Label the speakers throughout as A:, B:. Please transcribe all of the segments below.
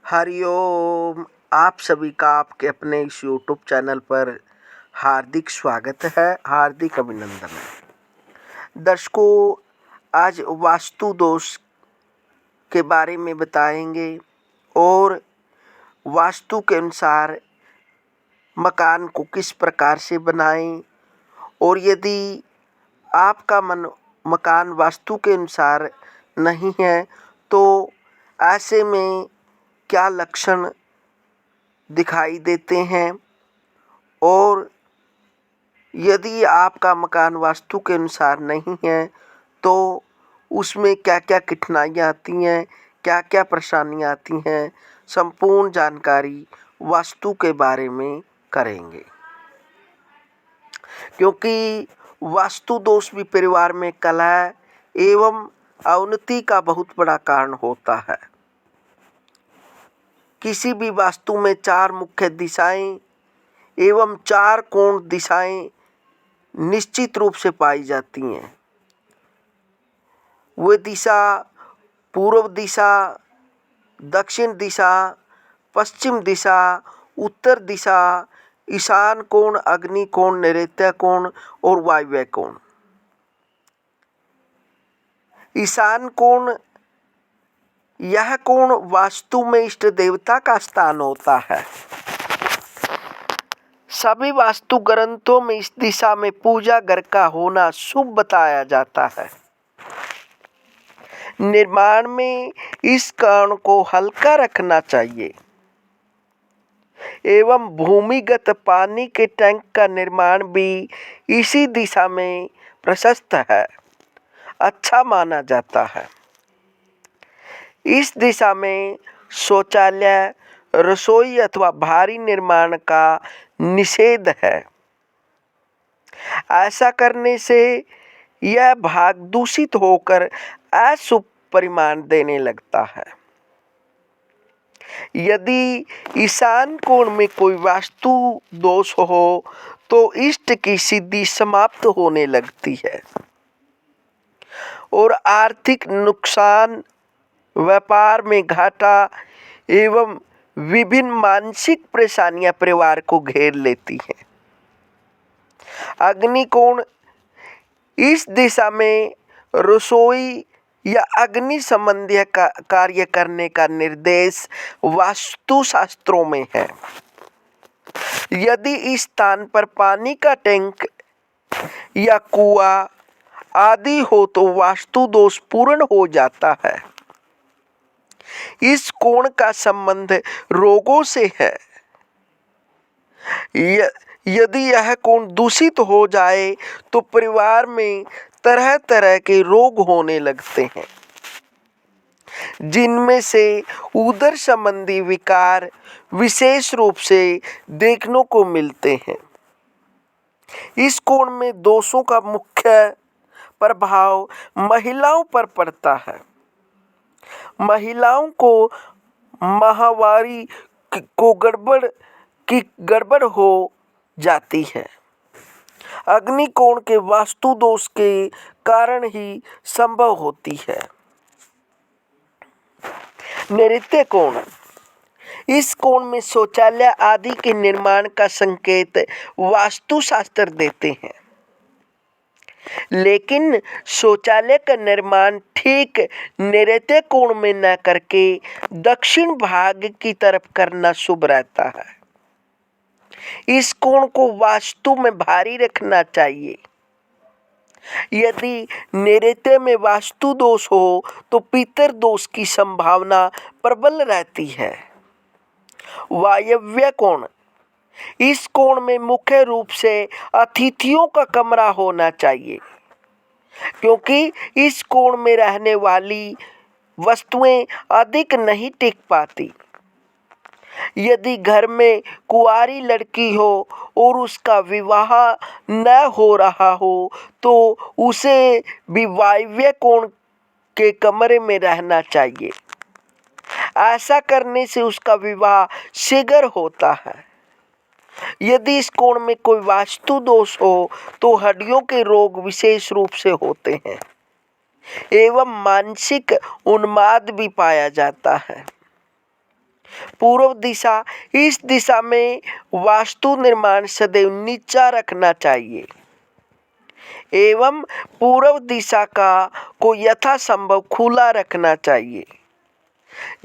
A: हरिओम। आप सभी का आपके अपने इस यूट्यूब चैनल पर हार्दिक स्वागत है, हार्दिक अभिनंदन है। दर्शकों, आज वास्तु दोष के बारे में बताएंगे और वास्तु के अनुसार मकान को किस प्रकार से बनाएं, और यदि आपका मकान वास्तु के अनुसार नहीं है तो ऐसे में क्या लक्षण दिखाई देते हैं, और यदि आपका मकान वास्तु के अनुसार नहीं है तो उसमें क्या क्या कठिनाइयाँ आती हैं, क्या क्या परेशानियाँ आती हैं, संपूर्ण जानकारी वास्तु के बारे में करेंगे। क्योंकि वास्तु दोष भी परिवार में कलह एवं अवनति का बहुत बड़ा कारण होता है। किसी भी वास्तु में 4 मुख्य दिशाएं एवं 4 कोण दिशाएं निश्चित रूप से पाई जाती हैं। वे दिशा पूर्व दिशा, दक्षिण दिशा, पश्चिम दिशा, उत्तर दिशा, ईशान कोण, अग्नि कोण, नैऋत्य कोण और वायव्य कोण। ईशान कोण, यह कोण वास्तु में इष्ट देवता का स्थान होता है। सभी वास्तु ग्रंथों में इस दिशा में पूजा घर का होना शुभ बताया जाता है। निर्माण में इस कोण को हल्का रखना चाहिए एवं भूमिगत पानी के टैंक का निर्माण भी इसी दिशा में प्रशस्त है, अच्छा माना जाता है। इस दिशा में शौचालय, रसोई अथवा भारी निर्माण का निषेध है। ऐसा करने से यह भाग दूषित होकर अशुभ परिमाण देने लगता है। यदि ईशान कोण में कोई वास्तु दोष हो तो इष्ट की सिद्धि समाप्त होने लगती है और आर्थिक नुकसान, व्यापार में घाटा एवं विभिन्न मानसिक परेशानियां परिवार को घेर लेती हैं। अग्निकोण, इस दिशा में रसोई या अग्नि संबंधी कार्य करने का निर्देश वास्तु शास्त्रों में है। यदि इस स्थान पर पानी का टैंक या कुआं आदि हो तो वास्तु दोष पूर्ण हो जाता है। इस कोण का संबंध रोगों से है। यदि यह कोण दूषित हो जाए तो परिवार में तरह तरह के रोग होने लगते हैं, जिनमें से उदर संबंधी विकार विशेष रूप से देखने को मिलते हैं। इस कोण में दोषों का मुख्य प्रभाव महिलाओं पर पड़ता है। महिलाओं को माहवारी को गड़बड़ हो जाती है। अग्निकोण के वास्तु दोष के कारण ही संभव होती है। नैऋत्य कोण, इस कोण में शौचालय आदि के निर्माण का संकेत वास्तु शास्त्र देते हैं, लेकिन शौचालय का निर्माण ठीक नैऋत्य कोण में न करके दक्षिण भाग की तरफ करना शुभ रहता है। इस कोण को वास्तु में भारी रखना चाहिए। यदि नैऋत्य में वास्तु दोष हो तो पितर दोष की संभावना प्रबल रहती है। वायव्य कोण, इस कोण में मुख्य रूप से अतिथियों का कमरा होना चाहिए, क्योंकि इस कोण में रहने वाली वस्तुएं अधिक नहीं टिक पाती। यदि घर में कुंवारी लड़की हो और उसका विवाह न हो रहा हो तो उसे भी वायव्य कोण के कमरे में रहना चाहिए। ऐसा करने से उसका विवाह शीघ्र होता है। यदि इस कोण में कोई वास्तु दोष हो तो हड्डियों के रोग विशेष रूप से होते हैं एवं मानसिक उन्माद भी पाया जाता है। पूर्व दिशा, इस दिशा में वास्तु निर्माण सदैव नीचा रखना चाहिए एवं पूर्व दिशा को यथासंभव खुला रखना चाहिए,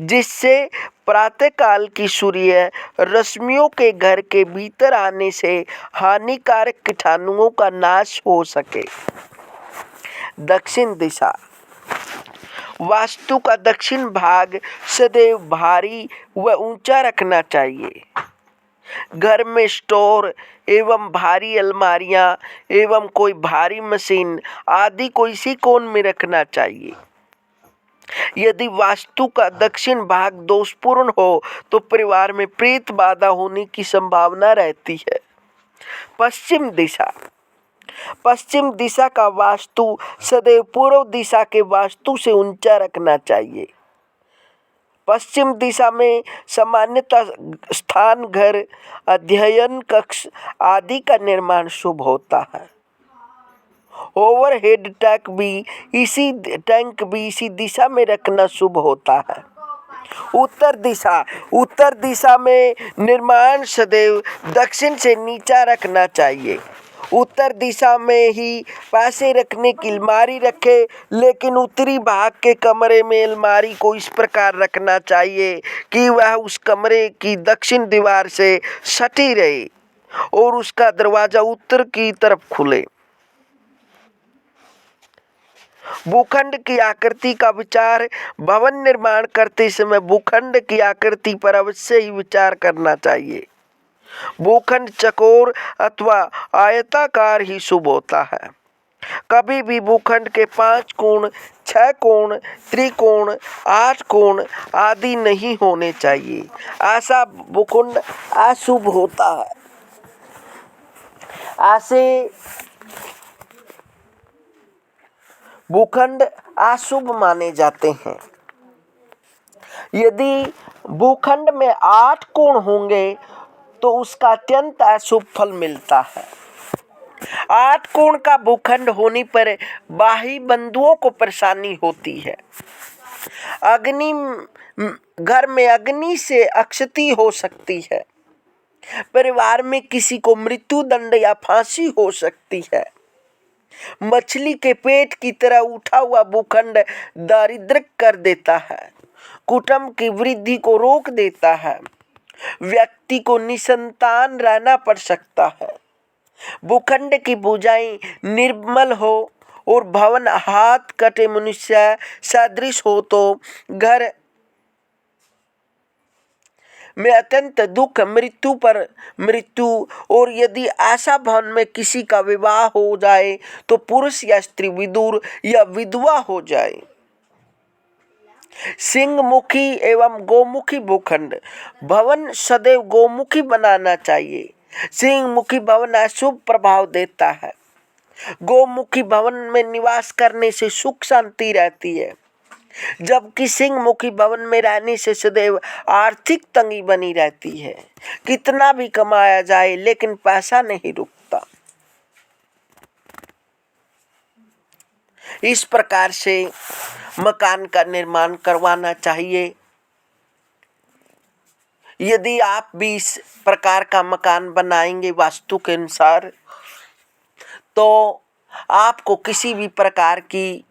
A: जिससे प्रातःकाल की सूर्य रश्मियों के घर के भीतर आने से हानिकारक कीटाणुओं का नाश हो सके। दक्षिण दिशा, वास्तु का दक्षिण भाग सदैव भारी व ऊंचा रखना चाहिए। घर में स्टोर एवं भारी अलमारियां एवं कोई भारी मशीन आदि को इसी कोण में रखना चाहिए। यदि वास्तु का दक्षिण भाग दोषपूर्ण हो तो परिवार में प्रेत बाधा होने की संभावना रहती है। पश्चिम दिशा, पश्चिम दिशा का वास्तु सदैव पूर्व दिशा के वास्तु से ऊंचा रखना चाहिए। पश्चिम दिशा में सामान्यतः स्थान, घर, अध्ययन कक्ष आदि का निर्माण शुभ होता है। ओवरहेड टैंक भी इसी दिशा में रखना शुभ होता है। उत्तर दिशा, उत्तर दिशा में निर्माण सदैव दक्षिण से नीचा रखना चाहिए। उत्तर दिशा में ही पैसे रखने की अलमारी रखे, लेकिन उत्तरी भाग के कमरे में अलमारी को इस प्रकार रखना चाहिए कि वह उस कमरे की दक्षिण दीवार से सटी रहे और उसका दरवाजा उत्तर की तरफ खुले। भूखंड की आकृति का विचार, भवन निर्माण करते समय भूखंड की आकृति पर अवश्य ही विचार करना चाहिए। भूखंड चौकोर अथवा आयताकार ही शुभ होता है। कभी भी भूखंड के 5 कोण, 6 कोण, त्रिकोण, 8 कोण आदि नहीं होने चाहिए। ऐसा भूखंड अशुभ होता है। ऐसे भूखंड अशुभ माने जाते हैं। यदि भूखंड में 8 कोण होंगे तो उसका अत्यंत अशुभ फल मिलता है। 8 कोण का भूखंड होने पर बाह्य बंधुओं को परेशानी होती है। घर में अग्नि से अक्षति हो सकती है। परिवार में किसी को मृत्यु दंड या फांसी हो सकती है। मछली के पेट की तरह उठा हुआ भूखंड दारिद्र्य कर देता है, कुटुंब की वृद्धि को रोक देता है, व्यक्ति को निसंतान रहना पड़ सकता है। भूखंड की भुजाएं निर्मल हो और भवन हाथ कटे मनुष्य सदृश हो तो घर में अत्यंत दुख, मृत्यु और यदि ऐसा भवन में किसी का विवाह हो जाए तो पुरुष या स्त्री विधुर या विधवा हो जाए। सिंहमुखी एवं गोमुखी भूखंड, भवन सदैव गोमुखी बनाना चाहिए। सिंहमुखी भवन अशुभ प्रभाव देता है। गोमुखी भवन में निवास करने से सुख शांति रहती है, जबकि सिंहमुखी भवन में रहने से सदैव आर्थिक तंगी बनी रहती है। कितना भी कमाया जाए लेकिन पैसा नहीं रुकता। इस प्रकार से मकान का निर्माण करवाना चाहिए। यदि आप भी इस प्रकार का मकान बनाएंगे वास्तु के अनुसार तो आपको किसी भी प्रकार की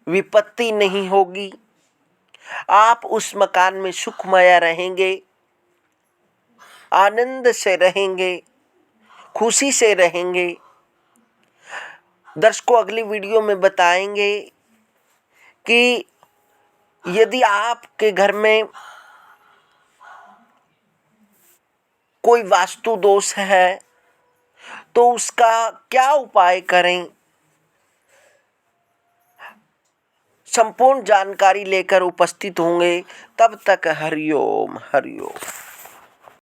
A: विपत्ति नहीं होगी। आप उस मकान में सुखमय रहेंगे, आनंद से रहेंगे, खुशी से रहेंगे। दर्शकों, अगली वीडियो में बताएंगे कि यदि आपके घर में कोई वास्तु दोष है तो उसका क्या उपाय करें। संपूर्ण जानकारी लेकर उपस्थित होंगे। तब तक हरिओम हरिओम।